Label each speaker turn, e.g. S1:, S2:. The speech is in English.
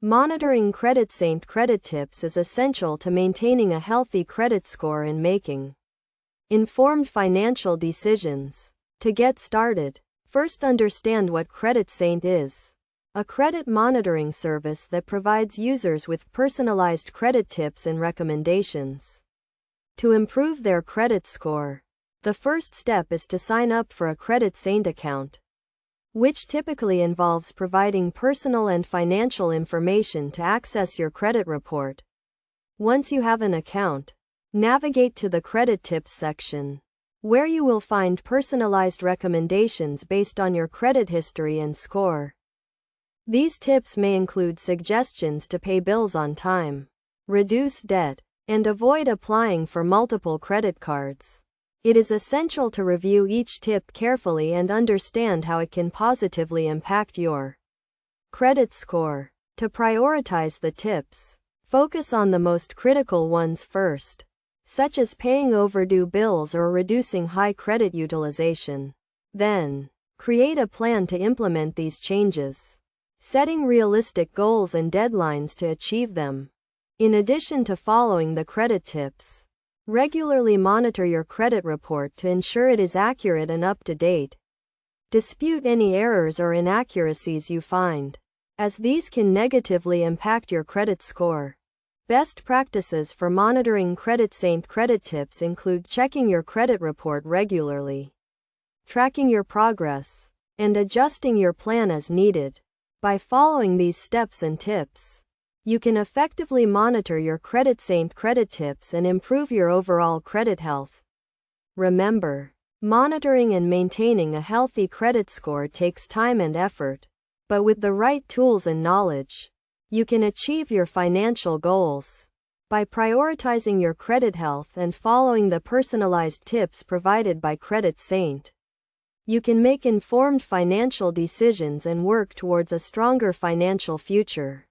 S1: Monitoring CreditSaint credit tips is essential to maintaining a healthy credit score and making informed financial decisions. To get started, first understand what CreditSaint is. A credit monitoring service that provides users with personalized credit tips and recommendations to improve their credit score. The first step is to sign up for a CreditSaint account, which typically involves providing personal and financial information to access your credit report. Once you have an account, navigate to the Credit Tips section, where you will find personalized recommendations based on your credit history and score. These tips may include suggestions to pay bills on time, reduce debt, and avoid applying for multiple credit cards. It is essential to review each tip carefully and understand how it can positively impact your credit score. To prioritize the tips, focus on the most critical ones first, such as paying overdue bills or reducing high credit utilization. Then, create a plan to implement these changes, setting realistic goals and deadlines to achieve them. In addition to following the credit tips, regularly monitor your credit report to ensure it is accurate and up to date. Dispute any errors or inaccuracies you find, as these can negatively impact your credit score. Best practices for monitoring CreditSaint credit tips include checking your credit report regularly, tracking your progress, and adjusting your plan as needed. By following these steps and tips, you can effectively monitor your CreditSaint credit tips and improve your overall credit health. Remember, monitoring and maintaining a healthy credit score takes time and effort, but with the right tools and knowledge, you can achieve your financial goals. By prioritizing your credit health and following the personalized tips provided by CreditSaint, you can make informed financial decisions and work towards a stronger financial future.